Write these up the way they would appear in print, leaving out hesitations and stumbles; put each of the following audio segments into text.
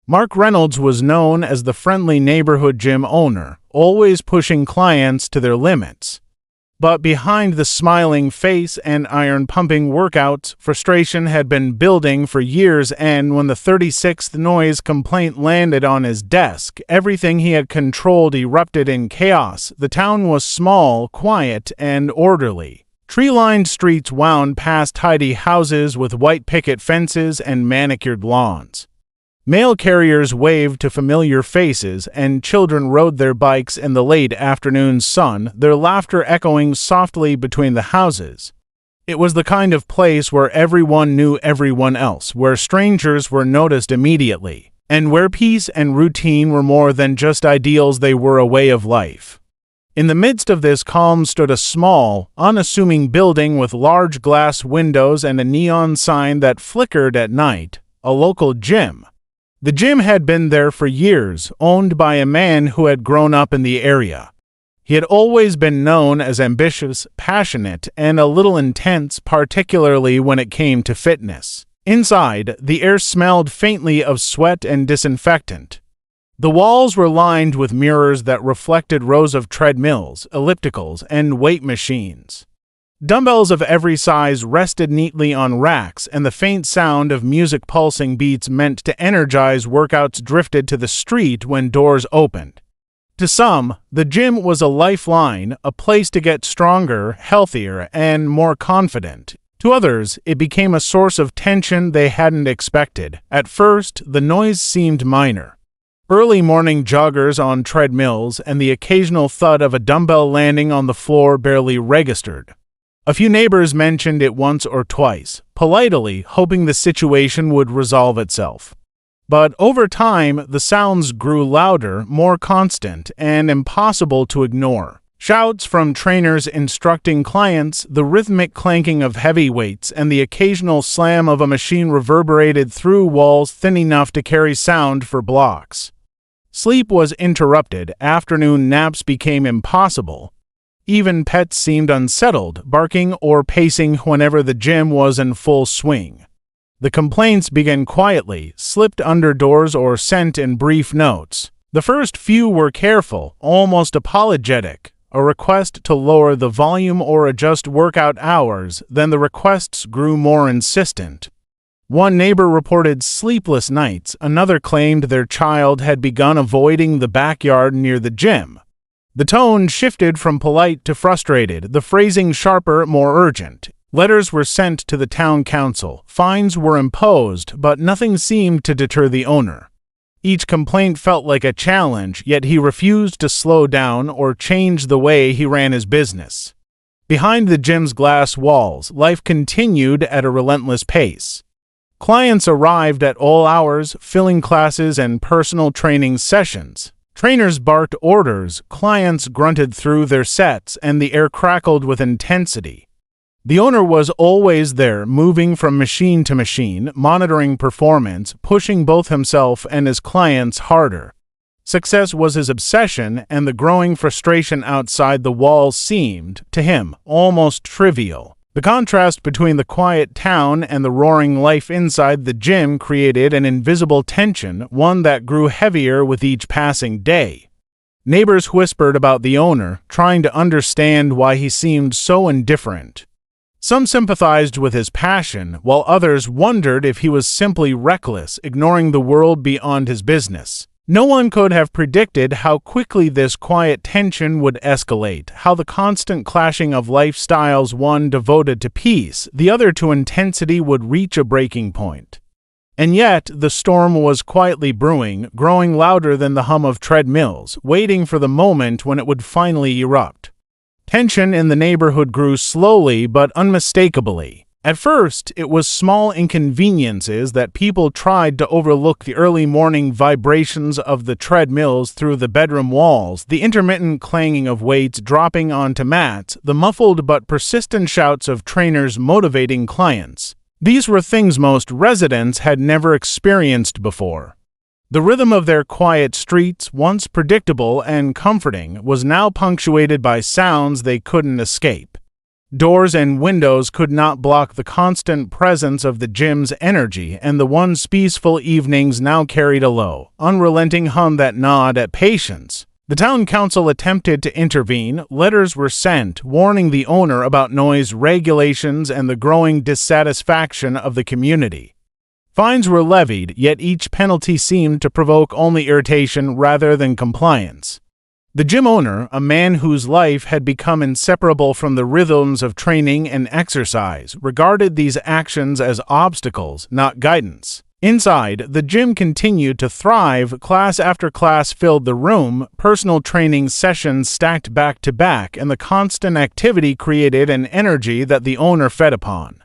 Mark Reynolds was known as the friendly neighborhood gym owner, always pushing clients to their limits. But behind the smiling face and iron-pumping workouts, frustration had been building for years, and when the 36th noise complaint landed on his desk, everything he had controlled erupted in chaos. The town was small, quiet, and orderly. Tree-lined streets wound past tidy houses with white picket fences and manicured lawns. Mail carriers waved to familiar faces, and children rode their bikes in the late afternoon sun, their laughter echoing softly between the houses. It was the kind of place where everyone knew everyone else, where strangers were noticed immediately, and where peace and routine were more than just ideals, they were a way of life. In the midst of this calm stood a small, unassuming building with large glass windows and a neon sign that flickered at night, a local gym. The gym had been there for years, owned by a man who had grown up in the area. He had always been known as ambitious, passionate, and a little intense, particularly when it came to fitness. Inside, the air smelled faintly of sweat and disinfectant. The walls were lined with mirrors that reflected rows of treadmills, ellipticals, and weight machines. Dumbbells of every size rested neatly on racks, and the faint sound of music pulsing beats meant to energize workouts drifted to the street when doors opened. To some, the gym was a lifeline, a place to get stronger, healthier, and more confident. To others, it became a source of tension they hadn't expected. At first, the noise seemed minor. Early morning joggers on treadmills and the occasional thud of a dumbbell landing on the floor barely registered. A few neighbors mentioned it once or twice, politely hoping the situation would resolve itself. But over time, the sounds grew louder, more constant, and impossible to ignore. Shouts from trainers instructing clients, the rhythmic clanking of heavy weights, and the occasional slam of a machine reverberated through walls thin enough to carry sound for blocks. Sleep was interrupted, afternoon naps became impossible. Even pets seemed unsettled, barking or pacing whenever the gym was in full swing. The complaints began quietly, slipped under doors or sent in brief notes. The first few were careful, almost apologetic, a request to lower the volume or adjust workout hours. Then the requests grew more insistent. One neighbor reported sleepless nights, another claimed their child had begun avoiding the backyard near the gym. The tone shifted from polite to frustrated, the phrasing sharper, more urgent. Letters were sent to the town council, fines were imposed, but nothing seemed to deter the owner. Each complaint felt like a challenge, yet he refused to slow down or change the way he ran his business. Behind the gym's glass walls, life continued at a relentless pace. Clients arrived at all hours, filling classes and personal training sessions. Trainers barked orders, clients grunted through their sets, and the air crackled with intensity. The owner was always there, moving from machine to machine, monitoring performance, pushing both himself and his clients harder. Success was his obsession, and the growing frustration outside the walls seemed, to him, almost trivial. The contrast between the quiet town and the roaring life inside the gym created an invisible tension, one that grew heavier with each passing day. Neighbors whispered about the owner, trying to understand why he seemed so indifferent. Some sympathized with his passion, while others wondered if he was simply reckless, ignoring the world beyond his business. No one could have predicted how quickly this quiet tension would escalate, how the constant clashing of lifestyles, one devoted to peace, the other to intensity, would reach a breaking point. And yet, the storm was quietly brewing, growing louder than the hum of treadmills, waiting for the moment when it would finally erupt. Tension in the neighborhood grew slowly but unmistakably. At first, it was small inconveniences that people tried to overlook: the early morning vibrations of the treadmills through the bedroom walls, the intermittent clanging of weights dropping onto mats, the muffled but persistent shouts of trainers motivating clients. These were things most residents had never experienced before. The rhythm of their quiet streets, once predictable and comforting, was now punctuated by sounds they couldn't escape. Doors and windows could not block the constant presence of the gym's energy, and the once peaceful evenings now carried a low, unrelenting hum that gnawed at patience. The town council attempted to intervene. Letters were sent warning the owner about noise regulations and the growing dissatisfaction of the community. Fines were levied, yet each penalty seemed to provoke only irritation rather than compliance. The gym owner, a man whose life had become inseparable from the rhythms of training and exercise, regarded these actions as obstacles, not guidance. Inside, the gym continued to thrive. Class after class filled the room, personal training sessions stacked back to back, and the constant activity created an energy that the owner fed upon.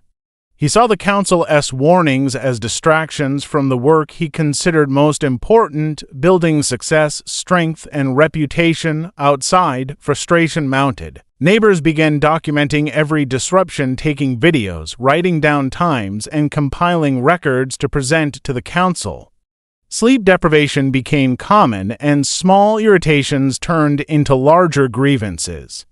He saw the council's warnings as distractions from the work he considered most important, building success, strength, and reputation. Outside, frustration mounted. Neighbors began documenting every disruption, taking videos, writing down times, and compiling records to present to the council. Sleep deprivation became common, and small irritations turned into larger grievances.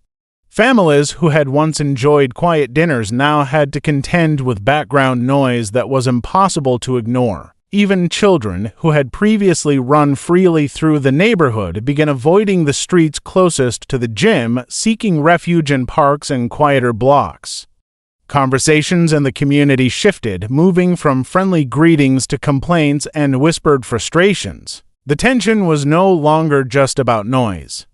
Families who had once enjoyed quiet dinners now had to contend with background noise that was impossible to ignore. Even children who had previously run freely through the neighborhood began avoiding the streets closest to the gym, seeking refuge in parks and quieter blocks. Conversations in the community shifted, moving from friendly greetings to complaints and whispered frustrations. The tension was no longer just about noise.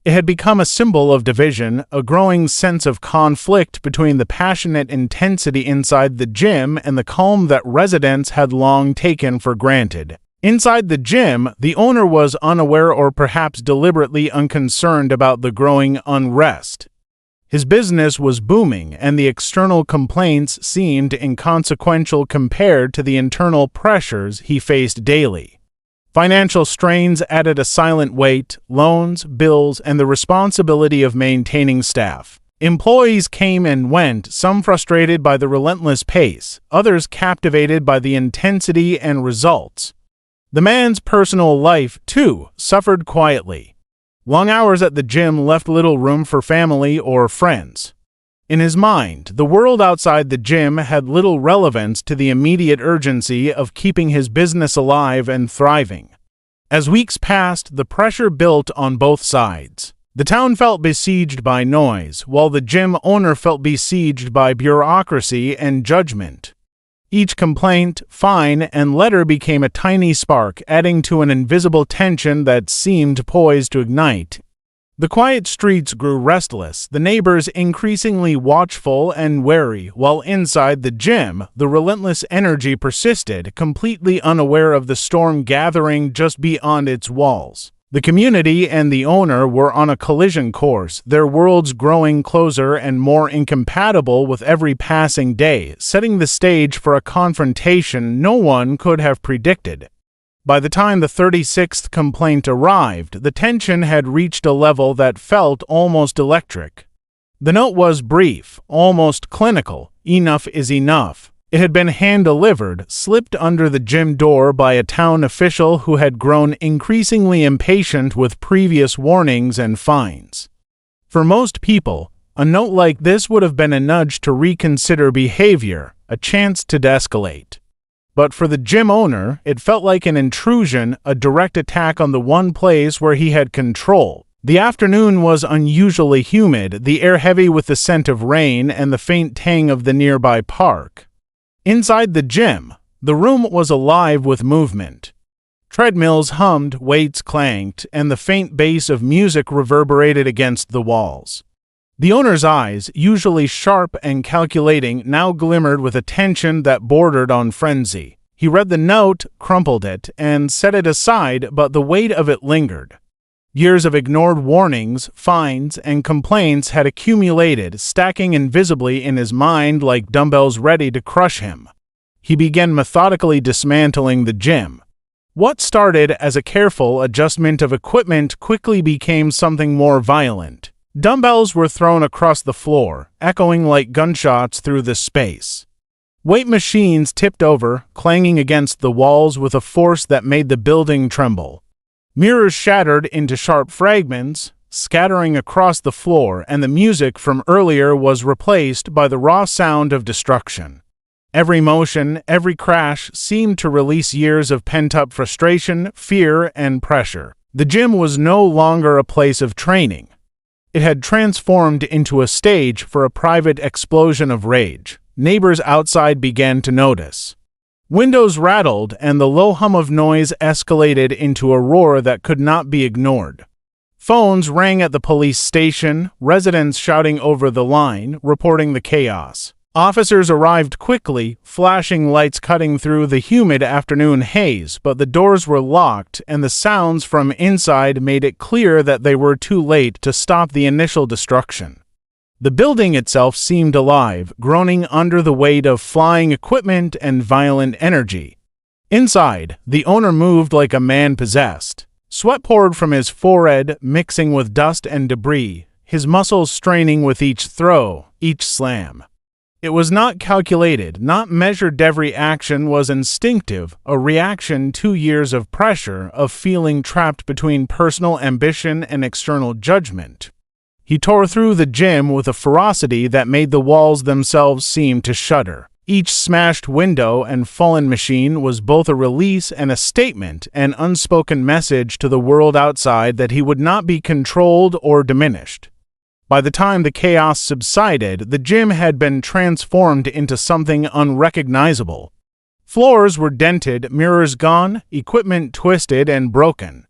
It had become a symbol of division, a growing sense of conflict between the passionate intensity inside the gym and the calm that residents had long taken for granted. Inside the gym, the owner was unaware or perhaps deliberately unconcerned about the growing unrest. His business was booming, and the external complaints seemed inconsequential compared to the internal pressures he faced daily. Financial strains added a silent weight, loans, bills, and the responsibility of maintaining staff. Employees came and went, some frustrated by the relentless pace, others captivated by the intensity and results. The man's personal life, too, suffered quietly. Long hours at the gym left little room for family or friends. In his mind, the world outside the gym had little relevance to the immediate urgency of keeping his business alive and thriving. As weeks passed, the pressure built on both sides. The town felt besieged by noise, while the gym owner felt besieged by bureaucracy and judgment. Each complaint, fine, and letter became a tiny spark, adding to an invisible tension that seemed poised to ignite. The quiet streets grew restless, the neighbors increasingly watchful and wary, while inside the gym, the relentless energy persisted, completely unaware of the storm gathering just beyond its walls. The community and the owner were on a collision course, their worlds growing closer and more incompatible with every passing day, setting the stage for a confrontation no one could have predicted. By the time the 36th complaint arrived, the tension had reached a level that felt almost electric. The note was brief, almost clinical. Enough is enough. It had been hand-delivered, slipped under the gym door by a town official who had grown increasingly impatient with previous warnings and fines. For most people, a note like this would have been a nudge to reconsider behavior, a chance to de-escalate. But for the gym owner, it felt like an intrusion, a direct attack on the one place where he had control. The afternoon was unusually humid, the air heavy with the scent of rain and the faint tang of the nearby park. Inside the gym, the room was alive with movement. Treadmills hummed, weights clanked, and the faint bass of music reverberated against the walls. The owner's eyes, usually sharp and calculating, now glimmered with a tension that bordered on frenzy. He read the note, crumpled it, and set it aside, but the weight of it lingered. Years of ignored warnings, fines, and complaints had accumulated, stacking invisibly in his mind like dumbbells ready to crush him. He began methodically dismantling the gym. What started as a careful adjustment of equipment quickly became something more violent. Dumbbells were thrown across the floor, echoing like gunshots through the space. Weight machines tipped over, clanging against the walls with a force that made the building tremble. Mirrors shattered into sharp fragments, scattering across the floor, and the music from earlier was replaced by the raw sound of destruction. Every motion, every crash seemed to release years of pent-up frustration, fear, and pressure. The gym was no longer a place of training. It had transformed into a stage for a private explosion of rage. Neighbors outside began to notice. Windows rattled, and the low hum of noise escalated into a roar that could not be ignored. Phones rang at the police station, residents shouting over the line, reporting the chaos. Officers arrived quickly, flashing lights cutting through the humid afternoon haze, but the doors were locked, and the sounds from inside made it clear that they were too late to stop the initial destruction. The building itself seemed alive, groaning under the weight of flying equipment and violent energy. Inside, the owner moved like a man possessed. Sweat poured from his forehead, mixing with dust and debris, his muscles straining with each throw, each slam. It was not calculated, not measured. Every action was instinctive, a reaction to years of pressure, of feeling trapped between personal ambition and external judgment. He tore through the gym with a ferocity that made the walls themselves seem to shudder. Each smashed window and fallen machine was both a release and a statement, an unspoken message to the world outside that he would not be controlled or diminished. By the time the chaos subsided, the gym had been transformed into something unrecognizable. Floors were dented, mirrors gone, equipment twisted and broken.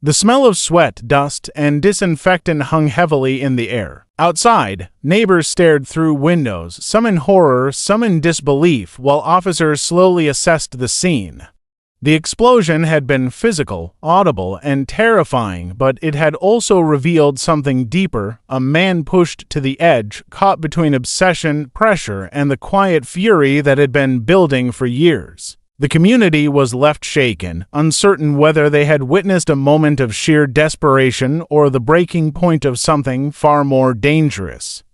The smell of sweat, dust, and disinfectant hung heavily in the air. Outside, neighbors stared through windows, some in horror, some in disbelief, while officers slowly assessed the scene. The explosion had been physical, audible, and terrifying, but it had also revealed something deeper, a man pushed to the edge, caught between obsession, pressure, and the quiet fury that had been building for years. The community was left shaken, uncertain whether they had witnessed a moment of sheer desperation or the breaking point of something far more dangerous.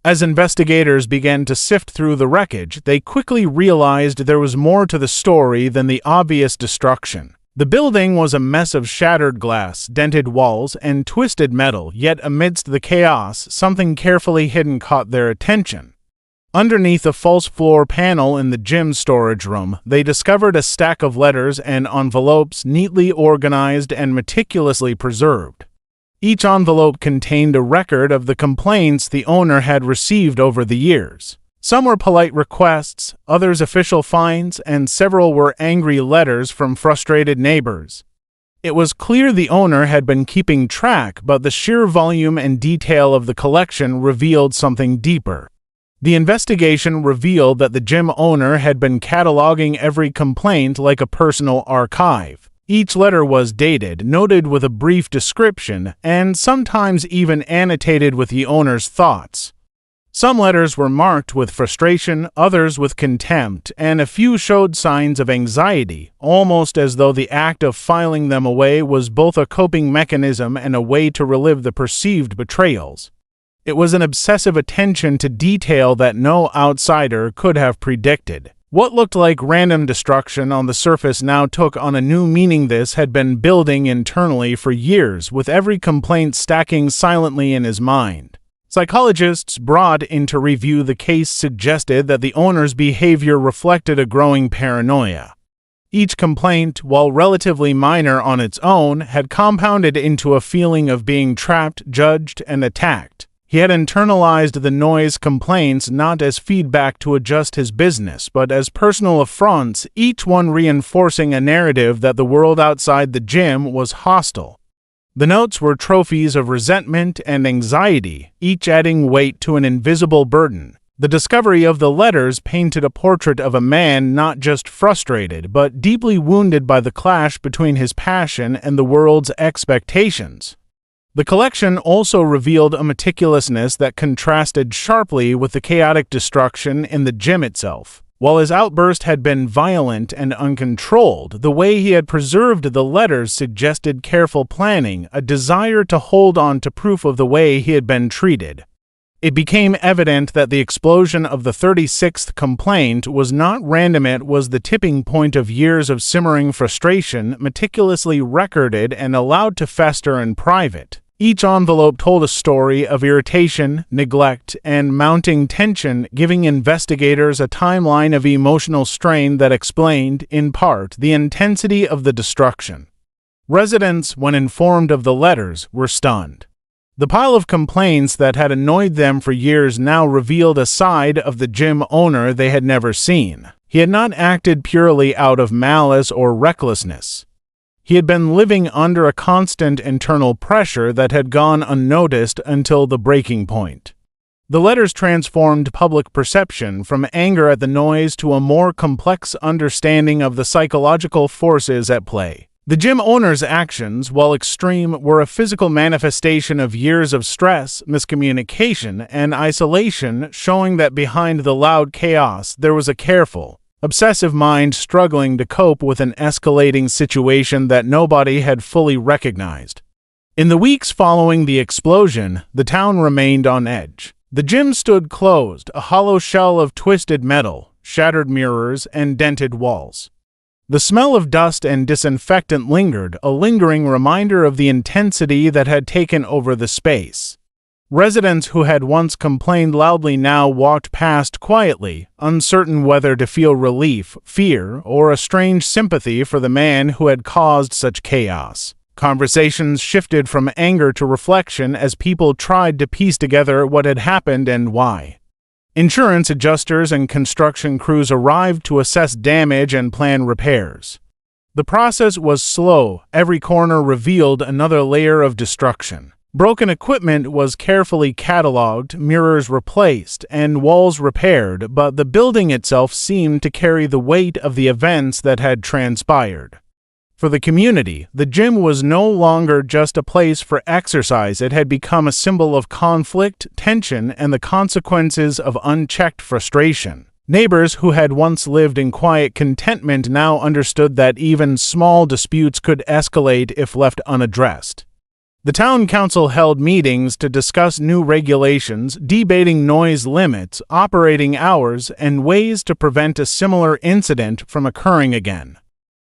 As investigators began to sift through the wreckage, they quickly realized there was more to the story than the obvious destruction. The building was a mess of shattered glass, dented walls, and twisted metal, yet amidst the chaos, something carefully hidden caught their attention. Underneath a false floor panel in the gym storage room, they discovered a stack of letters and envelopes neatly organized and meticulously preserved. Each envelope contained a record of the complaints the owner had received over the years. Some were polite requests, others official fines, and several were angry letters from frustrated neighbors. It was clear the owner had been keeping track, but the sheer volume and detail of the collection revealed something deeper. The investigation revealed that the gym owner had been cataloging every complaint like a personal archive. Each letter was dated, noted with a brief description, and sometimes even annotated with the owner's thoughts. Some letters were marked with frustration, others with contempt, and a few showed signs of anxiety, almost as though the act of filing them away was both a coping mechanism and a way to relive the perceived betrayals. It was an obsessive attention to detail that no outsider could have predicted. What looked like random destruction on the surface now took on a new meaning. This had been building internally for years, with every complaint stacking silently in his mind. Psychologists brought in to review the case suggested that the owner's behavior reflected a growing paranoia. Each complaint, while relatively minor on its own, had compounded into a feeling of being trapped, judged, and attacked. He had internalized the noise complaints not as feedback to adjust his business, but as personal affronts, each one reinforcing a narrative that the world outside the gym was hostile. The notes were trophies of resentment and anxiety, each adding weight to an invisible burden. The discovery of the letters painted a portrait of a man not just frustrated, but deeply wounded by the clash between his passion and the world's expectations. The collection also revealed a meticulousness that contrasted sharply with the chaotic destruction in the gym itself. While his outburst had been violent and uncontrolled, the way he had preserved the letters suggested careful planning, a desire to hold on to proof of the way he had been treated. It became evident that the explosion of the 36th complaint was not random. It was the tipping point of years of simmering frustration, meticulously recorded and allowed to fester in private. Each envelope told a story of irritation, neglect, and mounting tension, giving investigators a timeline of emotional strain that explained, in part, the intensity of the destruction. Residents, when informed of the letters, were stunned. The pile of complaints that had annoyed them for years now revealed a side of the gym owner they had never seen. He had not acted purely out of malice or recklessness. He had been living under a constant internal pressure that had gone unnoticed until the breaking point. The letters transformed public perception from anger at the noise to a more complex understanding of the psychological forces at play. The gym owner's actions, while extreme, were a physical manifestation of years of stress, miscommunication, and isolation, showing that behind the loud chaos there was a careful, obsessive mind struggling to cope with an escalating situation that nobody had fully recognized. In the weeks following the explosion, the town remained on edge. The gym stood closed, a hollow shell of twisted metal, shattered mirrors, and dented walls. The smell of dust and disinfectant lingered, a lingering reminder of the intensity that had taken over the space. Residents who had once complained loudly now walked past quietly, uncertain whether to feel relief, fear, or a strange sympathy for the man who had caused such chaos. Conversations shifted from anger to reflection as people tried to piece together what had happened and why. Insurance adjusters and construction crews arrived to assess damage and plan repairs. The process was slow. Every corner revealed another layer of destruction. Broken equipment was carefully cataloged, mirrors replaced, and walls repaired, but the building itself seemed to carry the weight of the events that had transpired. For the community, the gym was no longer just a place for exercise. It had become a symbol of conflict, tension, and the consequences of unchecked frustration. Neighbors who had once lived in quiet contentment now understood that even small disputes could escalate if left unaddressed. The town council held meetings to discuss new regulations, debating noise limits, operating hours, and ways to prevent a similar incident from occurring again.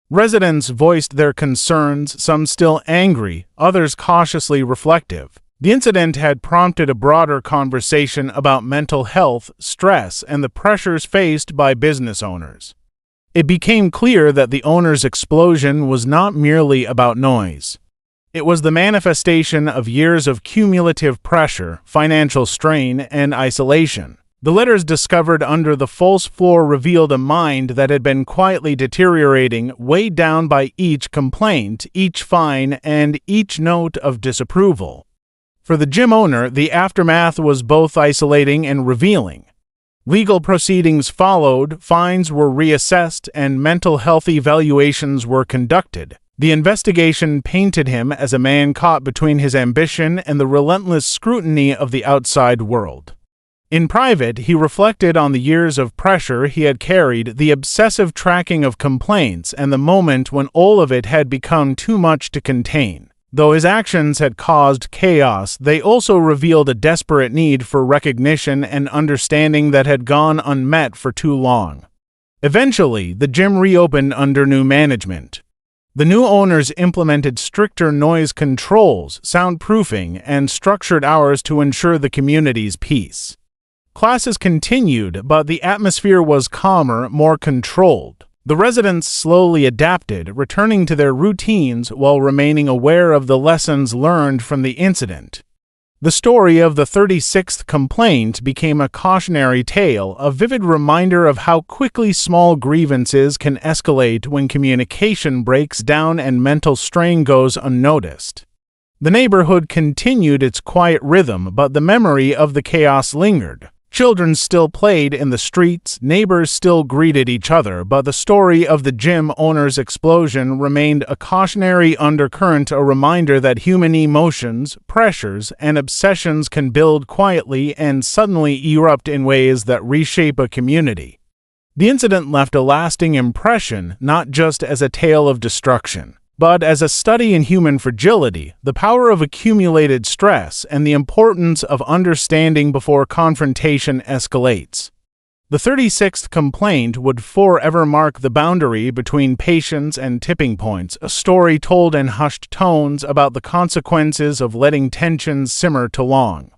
Residents voiced their concerns, some still angry, others cautiously reflective. The incident had prompted a broader conversation about mental health, stress, and the pressures faced by business owners. It became clear that the owner's explosion was not merely about noise. It was the manifestation of years of cumulative pressure, financial strain, and isolation. The letters discovered under the false floor revealed a mind that had been quietly deteriorating, weighed down by each complaint, each fine, and each note of disapproval. For the gym owner, the aftermath was both isolating and revealing. Legal proceedings followed, fines were reassessed, and mental health evaluations were conducted. The investigation painted him as a man caught between his ambition and the relentless scrutiny of the outside world. In private, he reflected on the years of pressure he had carried, the obsessive tracking of complaints, and the moment when all of it had become too much to contain. Though his actions had caused chaos, they also revealed a desperate need for recognition and understanding that had gone unmet for too long. Eventually, the gym reopened under new management. The new owners implemented stricter noise controls, soundproofing, and structured hours to ensure the community's peace. Classes continued, but the atmosphere was calmer, more controlled. The residents slowly adapted, returning to their routines while remaining aware of the lessons learned from the incident. The story of the 36th complaint became a cautionary tale, a vivid reminder of how quickly small grievances can escalate when communication breaks down and mental strain goes unnoticed. The neighborhood continued its quiet rhythm, but the memory of the chaos lingered. Children still played in the streets, neighbors still greeted each other, but the story of the gym owner's explosion remained a cautionary undercurrent, a reminder that human emotions, pressures, and obsessions can build quietly and suddenly erupt in ways that reshape a community. The incident left a lasting impression, not just as a tale of destruction, but as a study in human fragility, the power of accumulated stress, and the importance of understanding before confrontation escalates. The 36th complaint would forever mark the boundary between patience and tipping points, a story told in hushed tones about the consequences of letting tensions simmer too long.